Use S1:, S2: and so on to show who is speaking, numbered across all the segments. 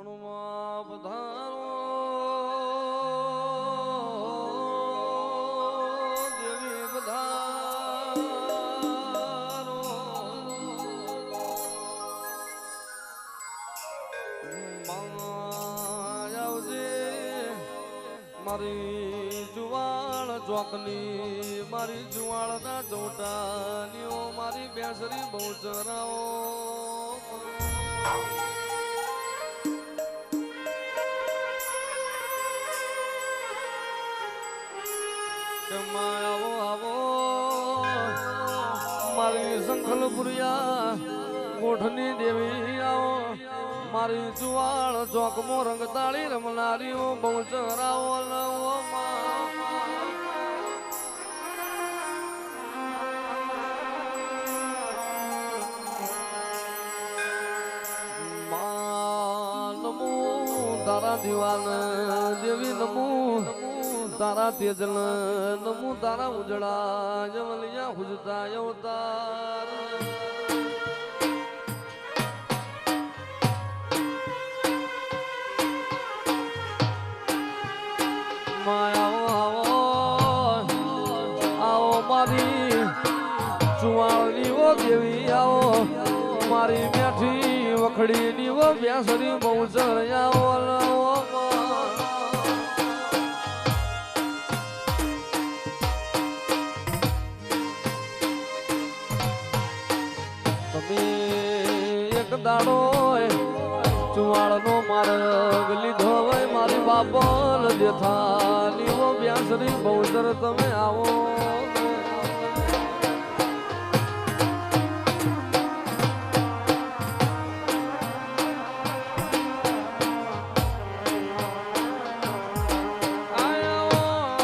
S1: રણમાં પધારો દેવી પધારો આવજે મારી જુવાળ ચોકની મારી જુવાળના ચોટાનીઓ મારી બેસરી બહુ ચરાઓ આવો આવો મારી સંખલપુરિયા ગોઠની દેવી આવો મારી જુવાળ ચોકમો રંગતાળી રમનારીઓ બહુ ચરાવો લવો નમો તારા દિવાલ દેવી નમો તારા તેજલ નમો તારા ઉજળા જમલિયા હુજતા અવતાર આવો મારી ચુવાળની ઓ દેવી આવો મારી મેઠી વખડીની ઓ બેસરી બહુ ચરયાઓ દાડો ચુવાળનો માર્ગ લીધો હોય મારી બાપલ દેથાની ઓ વ્યાસરી બહુદર તમે આવો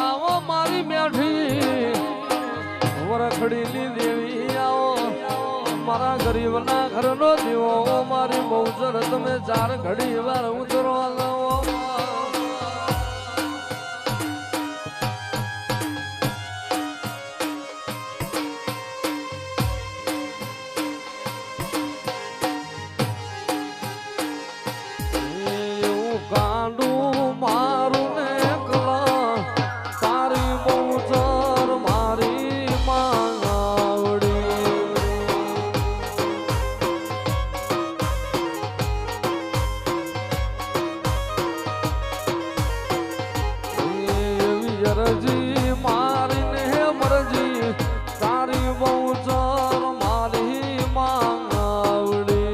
S1: આવો મારી મેઠી વરખડીની દેવી આવો મારા ગરીબના ઘરનો દીવો મારી બહુચર તમે ચાર ઘડી વાર ઉતરો એવું કાંડું મારું ને કલા તારી બહુચર મારી મરજી મારીને મરજી તારી બહુચર મારી માંગવડી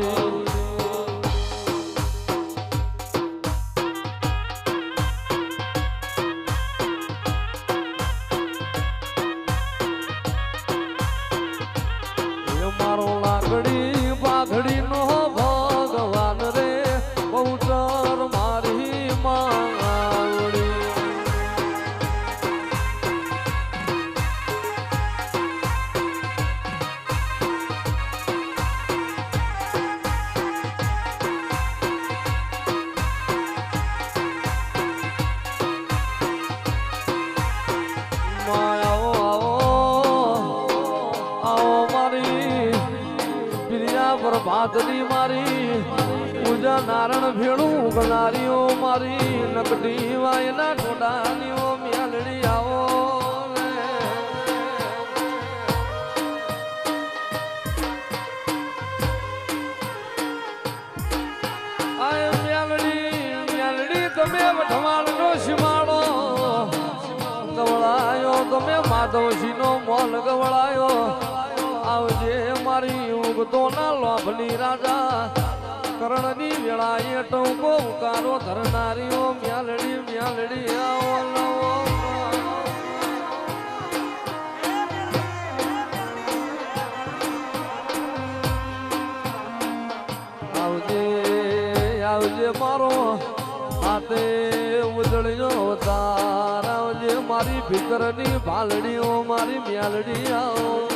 S1: મારો લાકડી પાઘડી નો ભગવાન રે બહુચર મારી માંગવડી પ્રભાતની મારી પૂજા નારણ ભેળું ઉગનારીઓ મારી નકડી વાયના ટોડાનીઓ મ્યાલડી આવો મ્યાલડી તમે વઢવાણ નો શિમાળો ગવળાયો તમે માધવસિંહ નો મોલ ગવળાયો આવજે મારી ઉગતો ના લોભની રાજા કરણની વેળાએ ટોકો ઉકારો ધરનારીઓ મ્યાલડી મ્યાલડી આવો આવજે આવજે મારો હાથે ઉજળ્યો તાર આવજે મારી ભીતરની ભાલડીઓ મારી મ્યાલડી આવો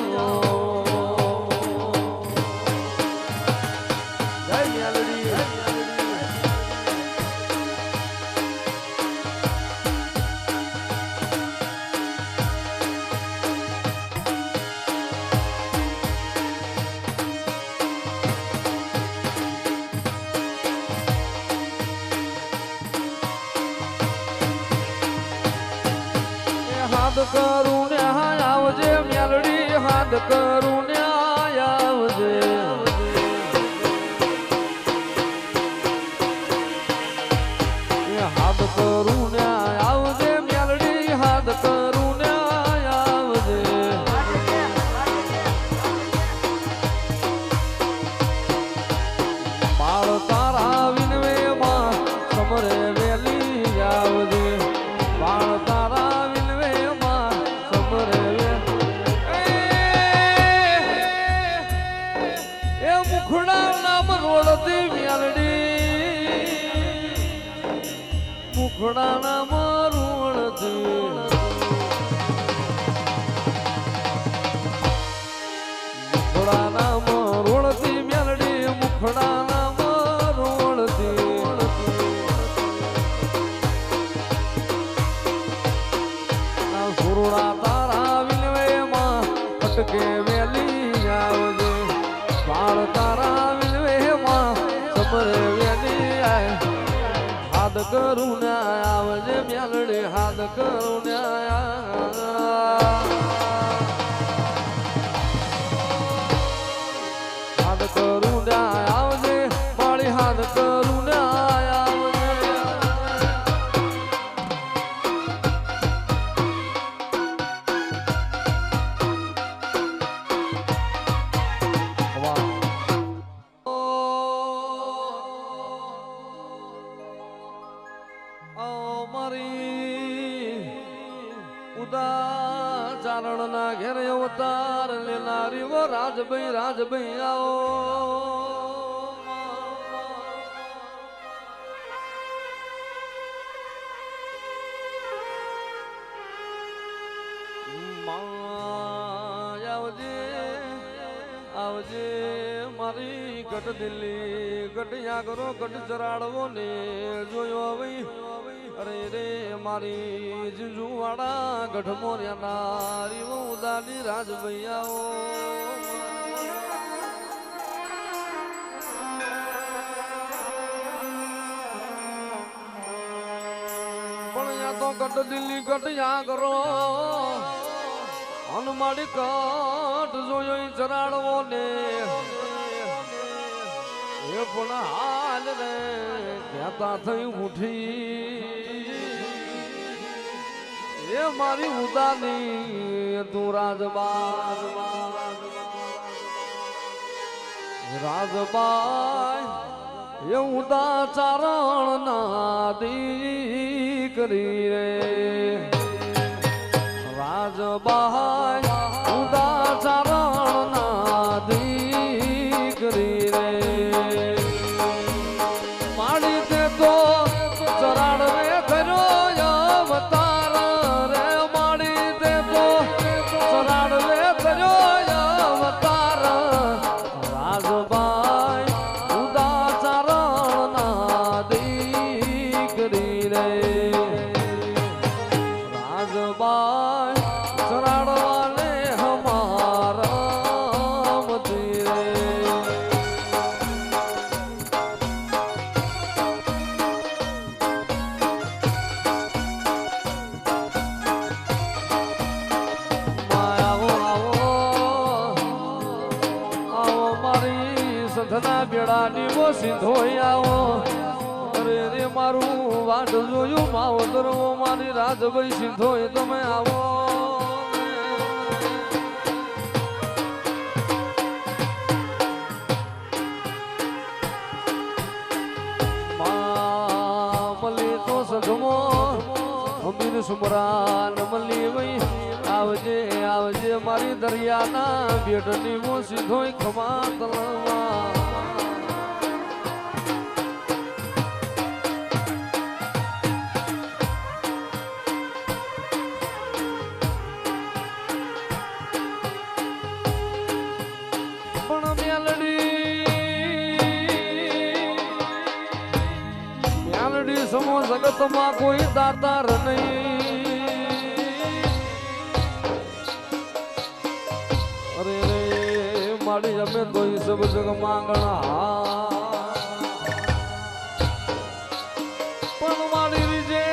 S1: કરું ને આવજે મેલડી હાથ કરું ને આવજે હાથ કરું ને આવજે મેલડી હાથ કરું ને આવજે બાળ તારા વિનવે માં સમરે વેલી આવજે બાળ તારા વિનવે માં સમરે એ મુખડા નામ રોડતી મેલડી મુખડા નામ રોડતી મુખડા નામ રોડતી મેલડી મુખડા નામ રોડતી સુરડા તારા વિનવે માં પટકે વેલી આવજે બાળ તારા વિનવે માં સમરે વેલી આય હાથ કરું ને આવજે મેલડી હાથ કરું ને હાથ કરું ને આવજે મારી હાથ કરું ને ચારણ ના ઘેરે અવતાર લેનારી વો રાજભાઈ આવો આવજે મારી ગઢ દિલ્હી ગઢિયા કરો ગઢ ચરાડવો ને જોયો ભાઈ અરે રે મારી જીજુવાડા ગઢ મોર્યા નારી ઉદાની રાજભૈયાઓ પણ યા તો ગઢ દિલ્હી ગઢિયા કરો હનુમાડી કટ જોયો ચરાડવો ને એ પણ હાલ રે કહેતા થઈ ઉઠી એ મારી ઉદાની તું રાજબાઈ એ ઉદા ચારણ ના દીકરી રે રાજબાઈ ઉદા ચારણ ના દીકરી રે માડી તે તો ચરાડ રે કર્યો અવતાર રે માડી તે તો ચરાડ રે કર્યો અવતાર રાજબાઈ ઉદા ચારણ ના દીકરી રે રાજબાઈ ચરાડવાને હમારા મતી રે સંધના બેડાની વો સિંધોઈ આવો અરે રે મારું વાટ જોયું માવતર મારી રાજભાઈ સિંધોઈ તમે આવો મલી તો સધમો અમીર સુમરાન મલી વઈ આવજે આવજે મારી દરિયાના બેટની વો સિંધોઈ ખમા તલવા સમો જગતમાં કોઈ દાતાર નહીં અરે રે મારી અમે તો સબ જગ માંગણા પણ મારી રીજે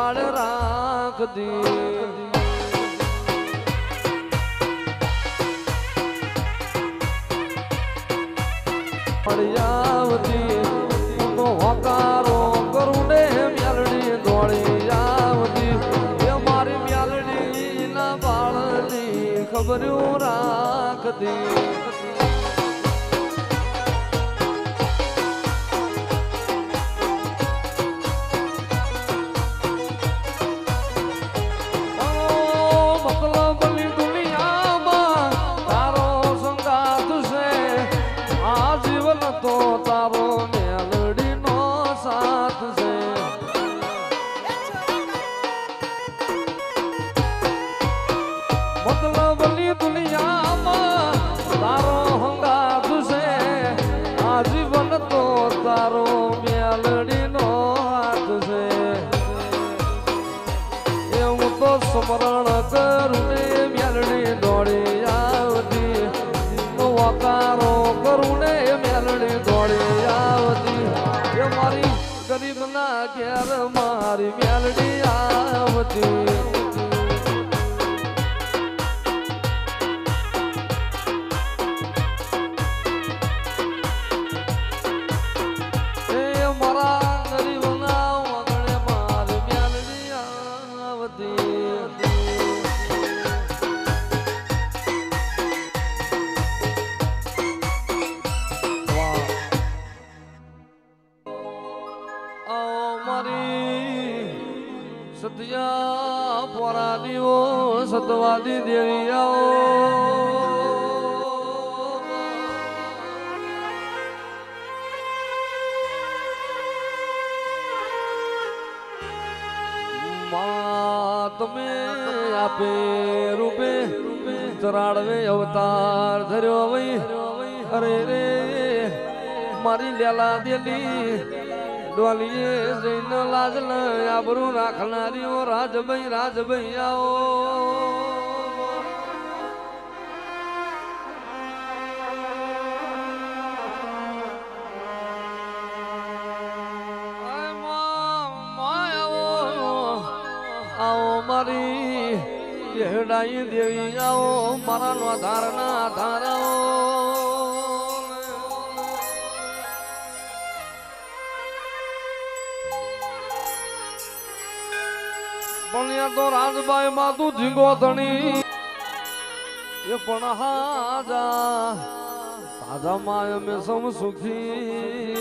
S1: સંભાળ રાખતી આવતી હોકારો કરું ને મ્યાલડી દોડી આવતી એ મારી મ્યાલડી ના બાળની ખબર્યું રાખતી સ્મરણ કરું ને મ્યાલડી દોડી આવતી વકારો કરું ને મ્યાલડી દોડી આવતી એ મારી ગરીબ ના ઘેર મારી મ્યાલડી આવતી સત્યા પોરાદીઓ સતવાદી દેવી આવો માં તમે આપે રૂપે ચરાડવે અવતાર ધર્યો વઈ અરે રે મારી લેલા દેલી ડોલીએ જઈને લાજલ આબરૂ રાખનારીઓ રાજભાઈ આવો આવો મારી હેડાઈ દેવી આવો મારા નો ધારના ધારાઓ પણ તો રાજભાઈ માં તું ધીંગો ધણી એ પણ હાજા તાજા માય મેં સમ સુખી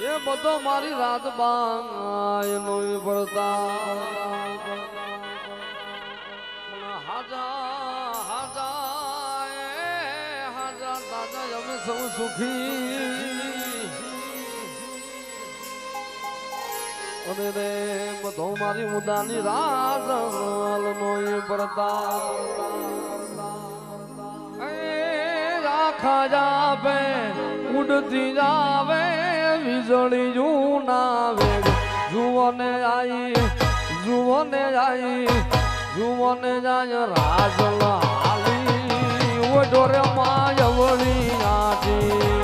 S1: એ બધો મારી રાજબાઈ નો પડતા હાજા હાજા હાજા તાજા અમે સમ સુખી અને રે બધો મારી મુદાની રાજ નો પડતા રાખા જાવે ઉડતી જાવે વીજળી જૂનાવે જુઓને જાય રાજલ હાલી ઓઢોરે માયવળી આજી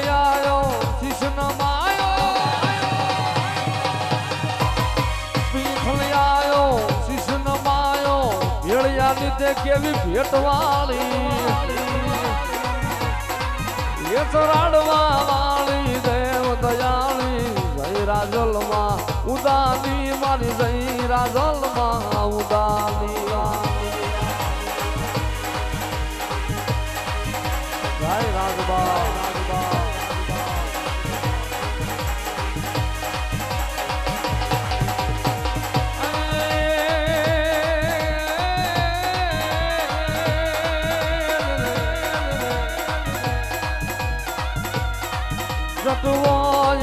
S1: આયો કિશન માયો પીઠલ આયો કિશન માયો ભેળિયાની તે કેવી ભેટવાળી એ ચરાડવા વાળી દેવ દયાળી જય રાજલમાં ઉદાની મારી જય રાજલમાં ઉદાની જય રાજબા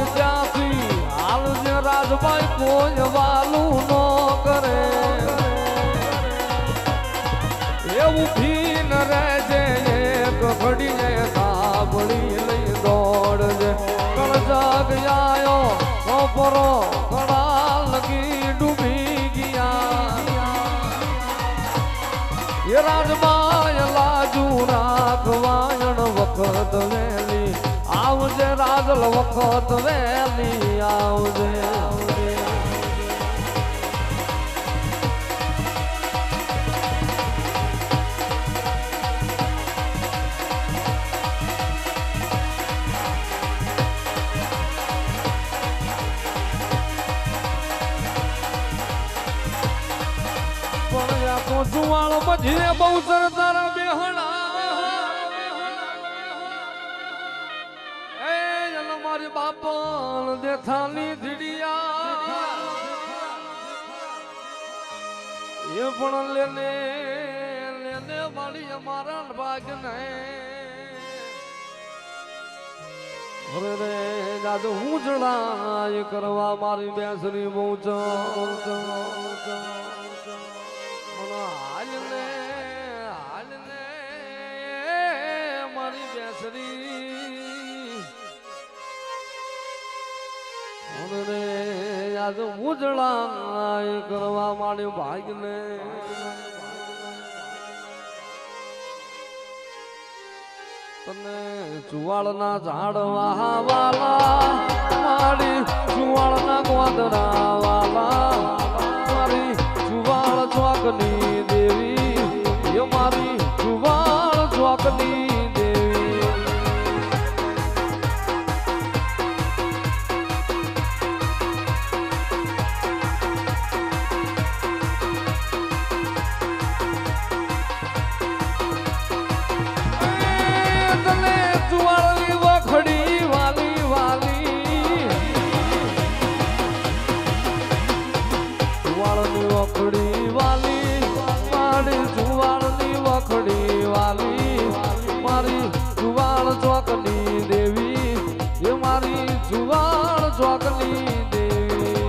S1: ત્યાંથી હાલ જે રાજભાઈ કોઈ વાલું ન કરે એવું ભીન રહેજે એક ઘડીએ સાંભળી લઈ દોડજે કણ જગ આયો કપરો કડા લગી ડૂબી ગયા કાજલ વખત વેલી આવજે જુવાળ મધ્યે બહુ સરદાર બેહણા મારી બાપણ દેખાની ધીડિયા એ પણ લેને લેને મારી અમારા ભાગ ને રે દાદુ હું જણાય કરવા મારી બેસરી બહુ હાલને મારી બેસરી રે આજ ઉજળા કરવા માંડ્યું ભાગને તને ચુવાળના ઝાડવા વાલા મારી ચુવાળના ગોદરા વાલા મારી ચુવાળ ચોકની દેવી એ મારી ચુવાળ ચોકની વખડી વાલી મારી જુવાળની વખડી વાલી મારી જુવાળ ચોકની દેવી એ મારી જુવાળ ચોકની દેવી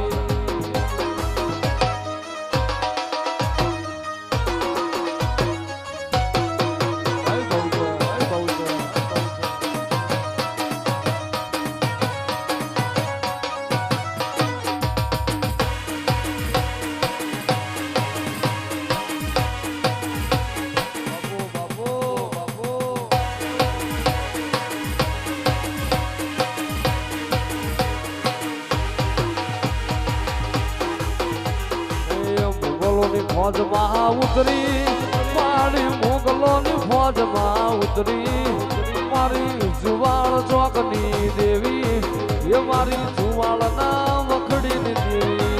S1: ફોજમાં ઉતરી મારી મોગલોની ફોજમાં ઉતરી મારી જુવાળ ચોકની દેવી એ મારી જુવાળના વખડીની દેવી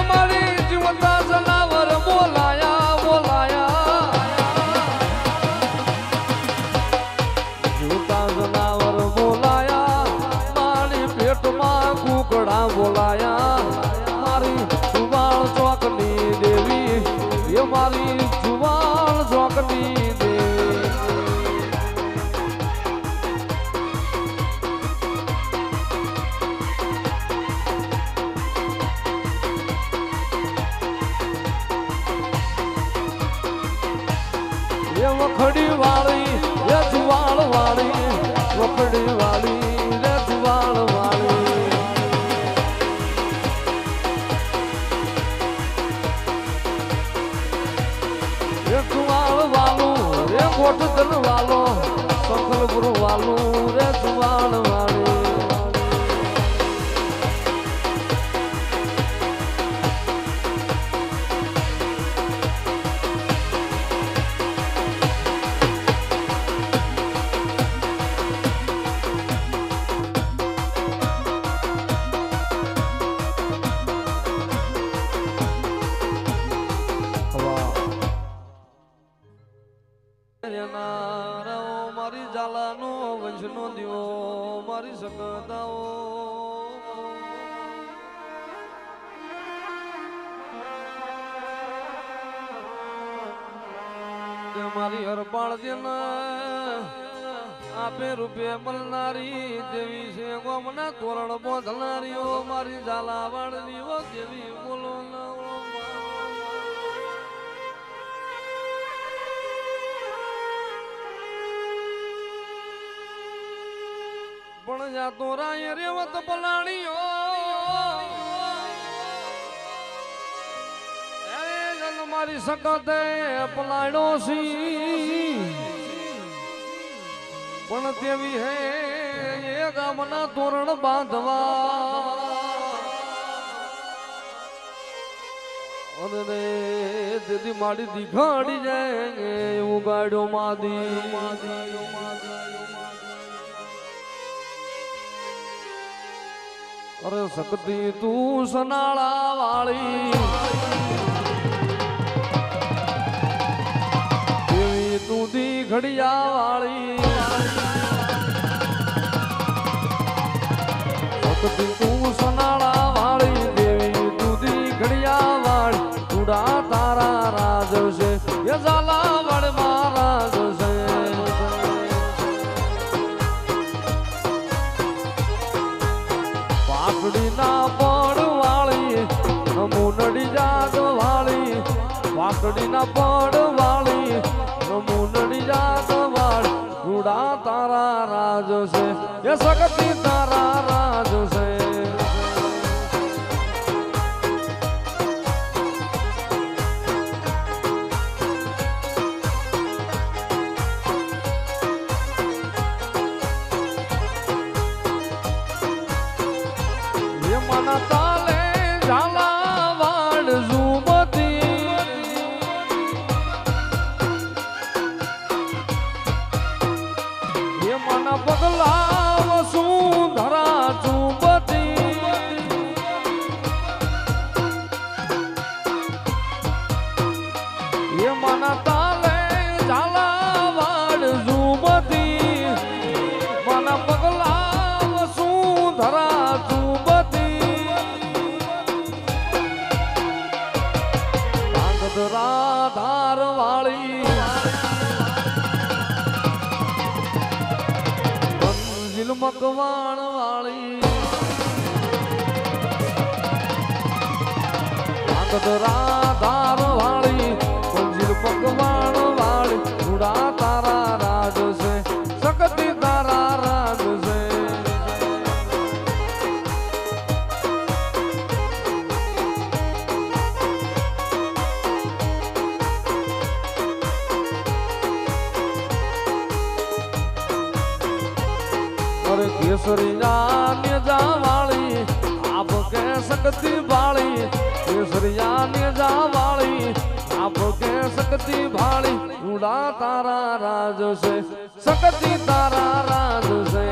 S1: મારી જીવતા જનાવર બોલાયા બોલાયા મારી જુવાળ ચોકની દેવી એ મારી જુવાળ ચોકની દેવી એ વખડી વાળી એ જુવાળ વાળી વખડી વાળી રે જુવાળ વાળી કોટધન વાલો સંકલપુર વાલું રે જુવાળ વાળી મારી ઝાલાનો વંશનો દિયો મારી સગતાઓ મારી હરપાળ દિન આપે રૂપે મળનારી દેવી છે ગોમના તોરણ બોંધનારીઓ મારી ઝાલા વાળની દેવી બોલો પણ યા તો રાય રેવત પલાણીઓ મારી સકતે પલાણો સી પણ તેવી હે એ ગામના તોરણ બાંધવા અને દીદી મારી દીઘાડી જાય એવું ગાડ્યો માદી અરે શક્તિ તું સનાળા વાળી દેવી તું દીઘડિયા વાળી શક્તિ તું સનાળા વાળી દેવી તું દીઘડિયા વાળી તુડા તારા રાજ છે એ ઝાલા વડ મહારાજ છે પાકડી ના પડ વાળી નમો નડી જાગ વાળી પાકડી ના પડ વાળી નમો નડી જાગ વાળી તુડા તારા રાજ છે એ શક્તિ તારા રાજ છે તાલે ઝાલા વાડ ઝુમતી એ મના પગલા વસુંધરા ચુંબતી એ મના તાલે ઝાલા વાડ ઝુમતી મના પગલા વસુંધરા ચુંબતી રાધાર વાળી મંજિલ મકવાણ વાળી રાધાર વાળી મંજિલ મકવાણ વાળી ઉડા તારા રાજ છે શક્તિ તારા રાજ છે केसरिया ने जावाली आप के सकती बाली केसरिया ने जावाली आप के सकती भाली उड़ा तारा राज से सकती तारा राज से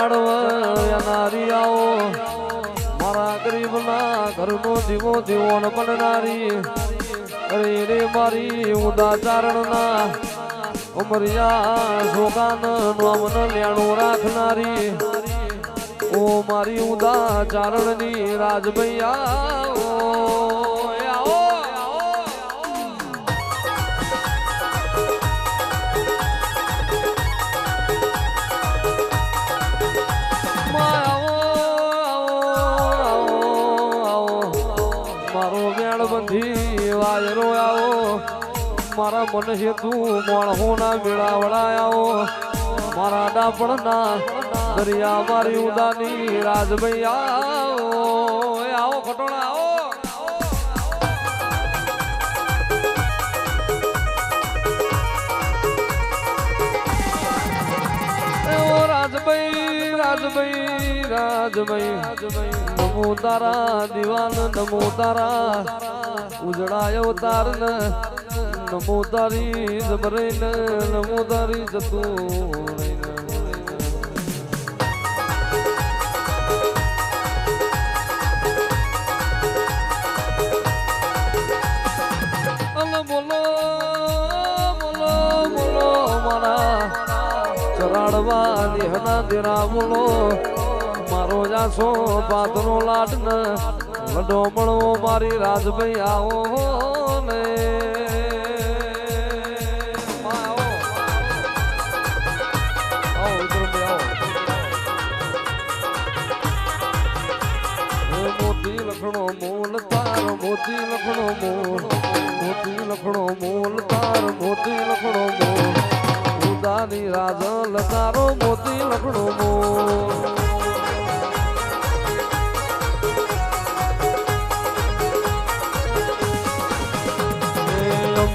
S1: ચરાડવ નારી આવો મારા ગરીબના ઘરનો દીવો દીવોન બનનારી અરે રે મારી ઉદા ચારણના ઉમરિયા સોગાન નોમન લેણું રાખનારી ઓ મારી ઉદા ચારણની રાજભૈયા વાયરો આવો મારા મન હેતુ મોણહો ના મેળાવડાયાઓ મારા ડાપણના દરિયા મારી ઉદાની રાજભૈયા આવો ખટોણા આવો રાજભાઈ રાજભાઈ રાજભાઈ નમો તારા દિવાન નમો તારા ઉજળાય અવતાર નમો તારી જબરૈન નમો તારી જતું બોલો બોલો બોલો મારા ચરાડવા દેહના દેરા બોલો મારો જાસો પાતનો લાડ ન વડો મળવો મારી રાજભાઈ આવો ને મોતી લખણો મોલ તાર મોતી લખણો મોલ મોતી લખણો મોલ તાર મોતી લખણો મોલ ઉદાની રાજલ તારો મોતી લખણો મોલ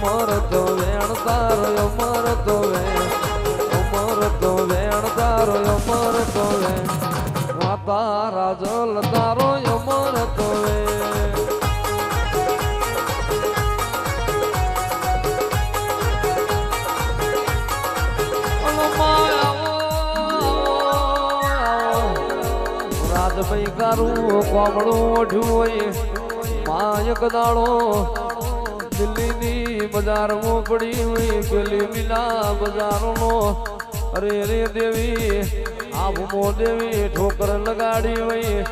S1: અમર તો વેણ તારો અમર તો વેણ તારો અમર તો વેણ માતા રાજલ તારો અમર તો વેણ રાજભાઈ કારું કોમળું ઓઢ્યું હોય માયક દાડો દિલ્હીની બજારમાં પડી હોય પેલી મીના બજારનો અરે રે દેવી આબમો દેવી ઠોકર લગાડી હોય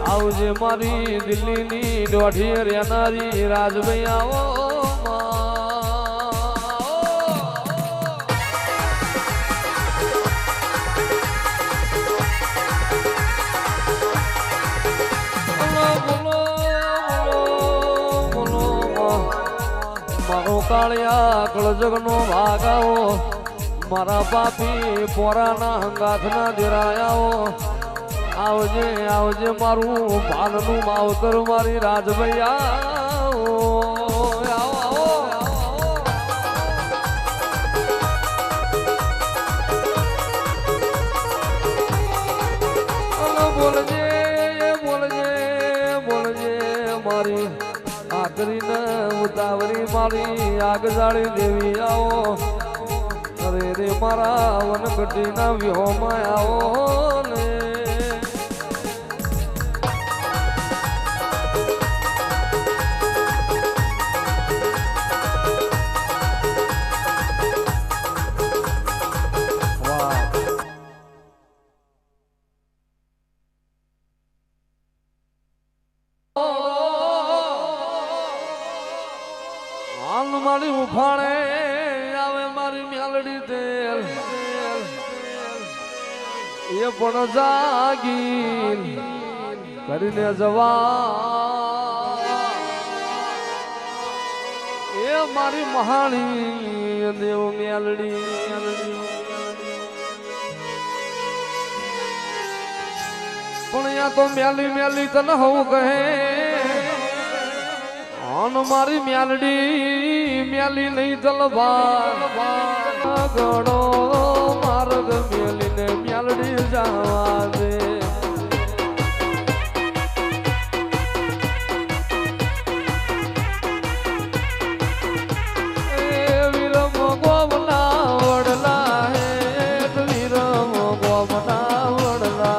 S1: આવજે મારી દિલ્હીની દોઢી રહેનારી રાજભાઈ આવો મારો કાળિયા કળજગનો ભાગાવો મારા પાપી પોરાના હંગાથના દેરાયાઓ આવજે આવજે મારું પાલનું માવતર મારી રાજભૈયા બોલજે બોલજે બોલજે મારી આખરીને ઉતાવળી મારી આગ જાળી દેવી આવો અરે રે મારા વનકટીના વ્યોમાં આવો ને મારી ઉફાણે આવે મારી મ્યાલડી તેલ એ પણ જાગી કરીને જવા એ મારી મહાણી દેવ મ્યાલડી પણ અહીંયા તો મ્યાલી મ્યાલી તને હોવું કહે મારી મ્યાલડી મ્યાલી નહીં તલવાર ગણો માર્ગ મેલીને મ્યાલડી જવા દે વીરમ ગોમના વડલા હેઠ વીરમ ગોમના વડલા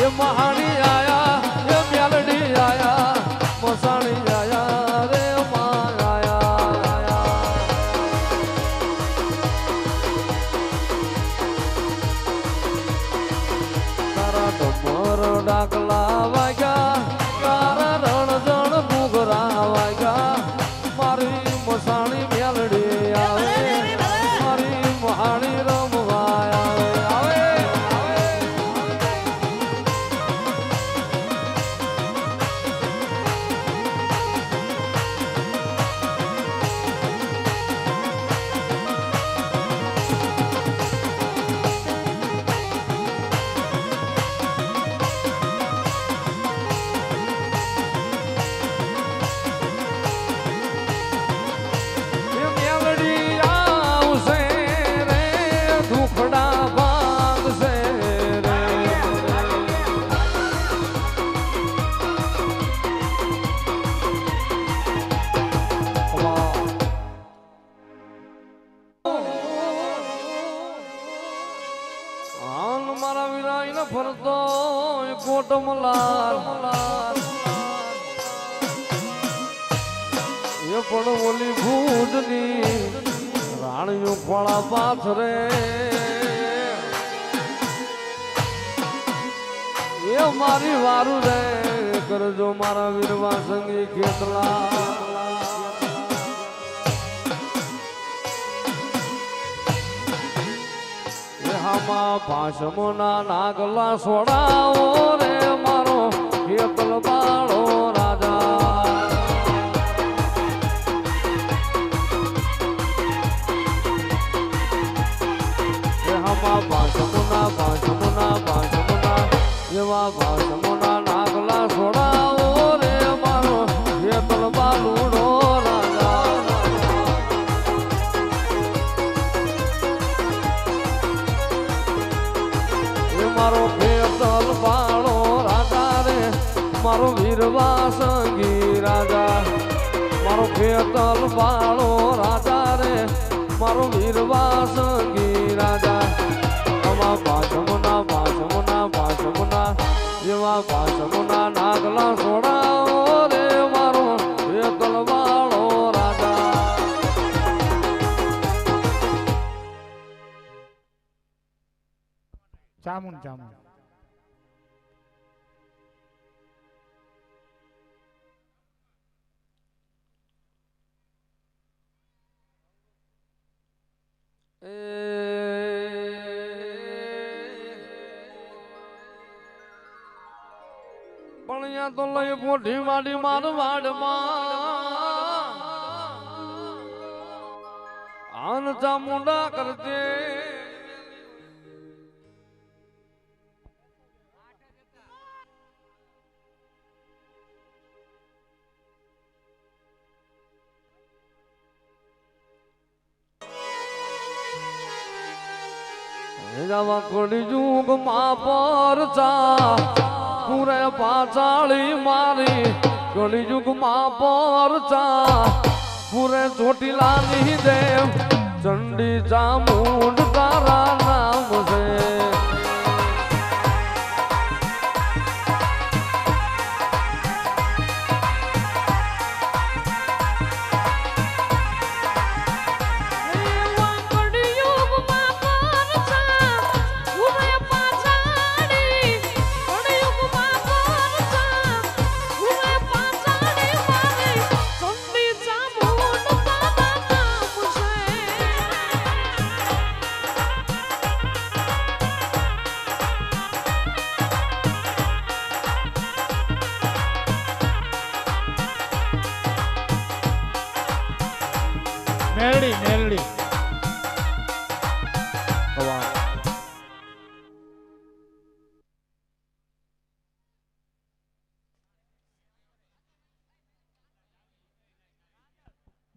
S1: એ મહાણી આયા એ મેલડી આયા મસાણી આયા રે માં આયા તારા ડમર ડાકલા વાગ્યા તારા રણજણ ભૂગરા વાગ્યા મારી મસાણી મેલડી આવે મારી મહાણી રમવા આવે મારા વિરાય ન ફરતો કોટ મલાર એ પણ ઓલી ભૂજની રાણીઓ ખોળા પાથરે એ મારી વારું રે કરજો મારા વીરવા સંગી કેટલા ભાષમોના નાગલા સોડાઓ રે મારો એકલ બાળો રાજા ભાષમોના એવા ભાષમોના નાગલા સોડાઓ રે મારો એકલ બાલુડો મારો ખેતલ બાળો રાજા રે મારો વીરવા સંગી રાજા મારો ખેતલ બાળો રાજા રે મારો વીરવા સંગી રાજા આમાં ભાષમના જેવા ભાષમના નાગલા સોડાઓ રે મારો ખેતલ બાળો રાજા
S2: ચામુન
S1: પણ અહીંયા તો લઈ પોઠી વાડી મારવાડમાં આન ચામુંડા કરજે જવા કોડી જુગ માં પરચા પૂરે પાચાળી મારી કોડી જુગ માં પરચા પૂરે ચોટીલાની દેવ ચંડી ચામુંડ તારા નામ છે
S2: મેલડી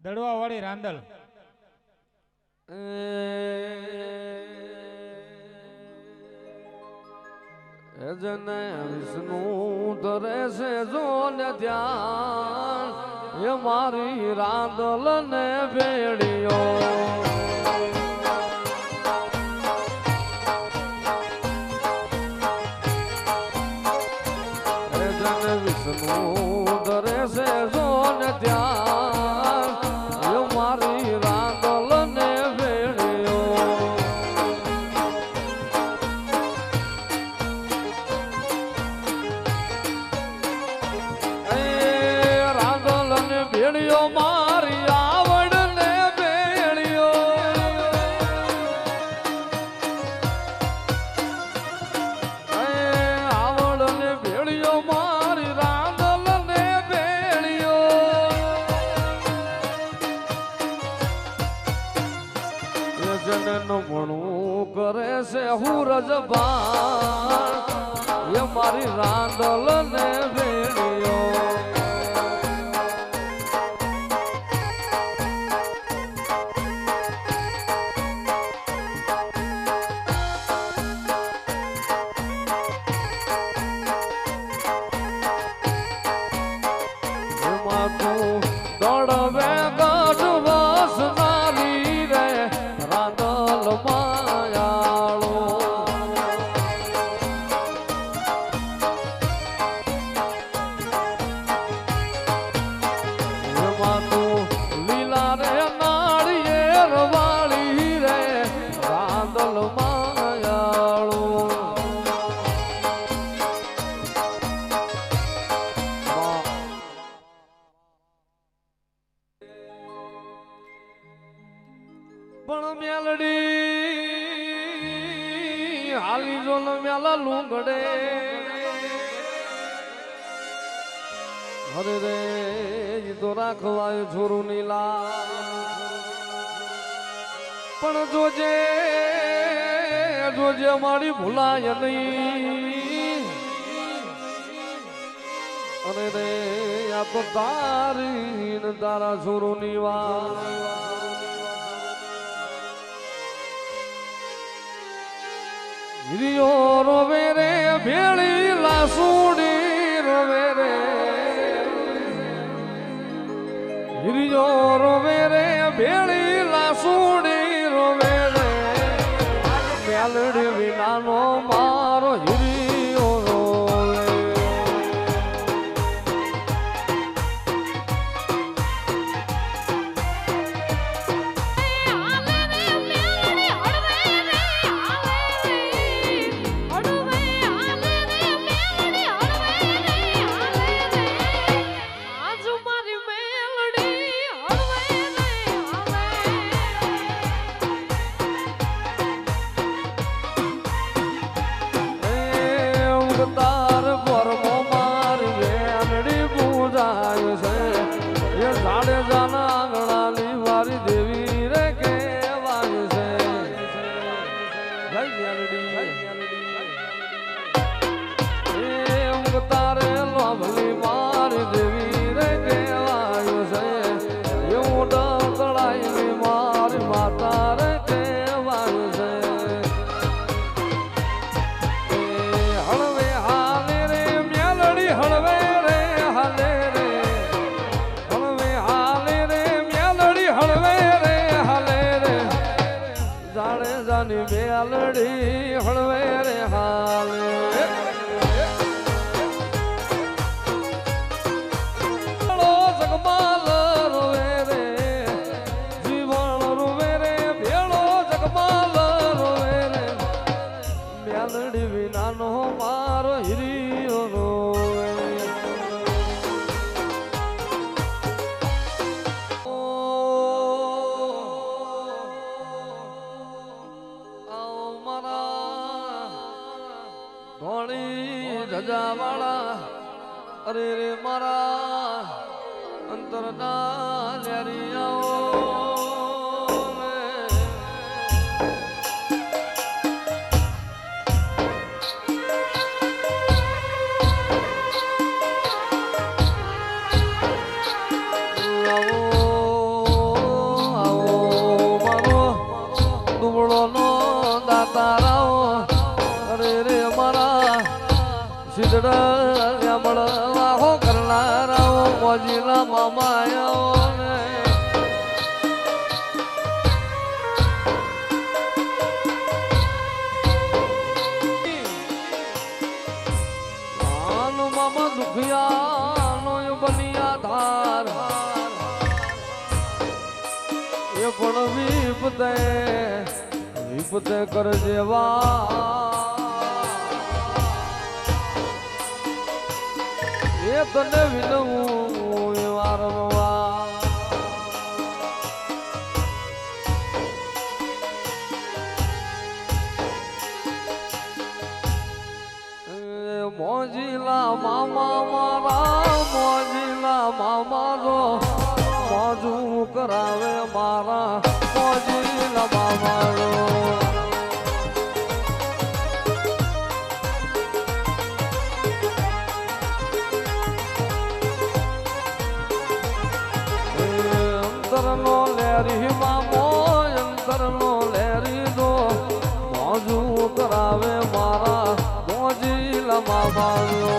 S2: દડવા વાળી રાંદલ
S1: જને વિષ્ણુ ધરે છે જો ને ધ્યાન એ મારી રાંદલ ને ભેડિયો ભેળિયો મારી આવડ ને ભેળિયો આવડ ને ભેળિયો મારી રાંદલ ને ભેળિયો જનનું ભણું કરે છે હું રજબાન એ મારી રાંદલ ને ભેળિયો દોડવે ગઢ વસનારી રે રાંદલ માયાળો એમાં તું લીલા રે નાળિયેર વાળી રે રાંદલ માયાળો પણ મેલડી હાલી જો ન મેલા લુંગડે હરે રે ઈ તો રાખવાય છોરું નીલા પણ જોજે જોજે મારી ભૂલાય નહીં અરે રે આ તો તારી ને તારા છોરું ની વાત હિરિયો રોવે રે ભેળી લાસુડી રોવે રે હિરિયો રોવે રે ભેળી લાસુડી રોવે રે મેલડી વિનાનો મારો હિરિયો રોવે તાર પરમો મારી વેનડી પૂજાય છે એ સાડે જાના આંગણાની મારી દેવી રે કહેવાય છે એ ઊંઘ તારે લોભલી મારી દેવી રે કહેવાય છે એવું ડળાઈની મારી માતા રે કહેવાય છે હળવે હાલે રે મેલડી હળવે રે હાલે રે હળવે હાલે રે મેલડી હળવે રે હાલે રે જાણે જાની મેલડી હળવે રે હાલે જગમાલ રોવે રે જીવન રોવે રે ભેળો જગમાલ રોવે રે મેલડી વિનાનો મારો હિરિયો રોવે આવો મારા ધોળી ધજાવાળા અરે રે મારા અંતરના લેરિયાઓ વાહો કરનારાઓ મોજીલા મામાયાઓ ને મામા દુખિયાનો બનિયા ધાર એ પણ વિપતે કરજે એ તને વિનવું વારંવાર મોજીલા મામા મારા મોજીલા મામા જો મોજું કરાવે મારા મોજીલા મામા જો અંતરનો લેરી મામો અંતરનો લેરી જો મોજું કરાવે મારા મોજીલા મામા જો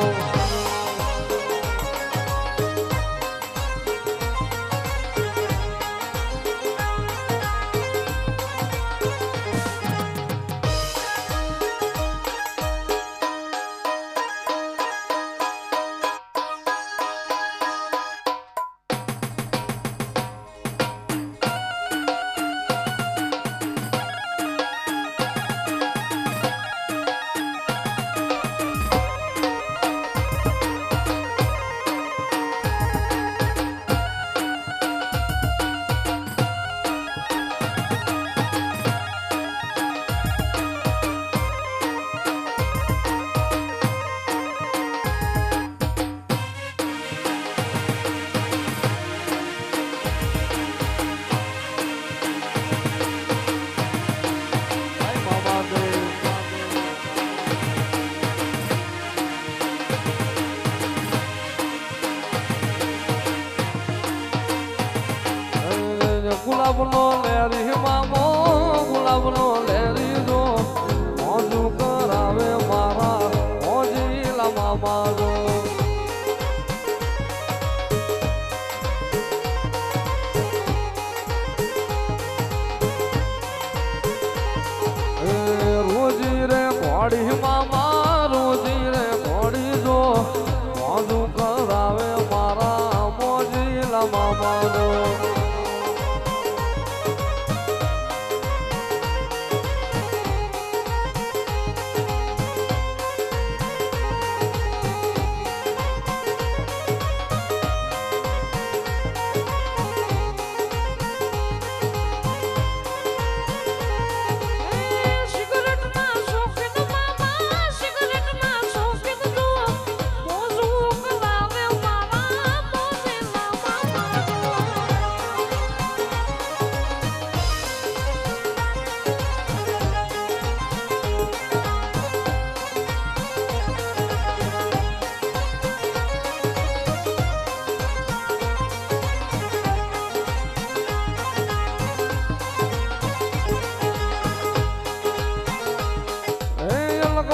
S1: ગુલાબનો લેરી મામો ગુલાબનો લેરી જો મોજું કરાવે મારા મોજીલા મામા જો રોજી રે ઘોડી મામા રોજી રે ઘોડી જો મોજું કરાવે મારા મોજીલા મામા જો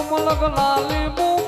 S1: મલક લાલી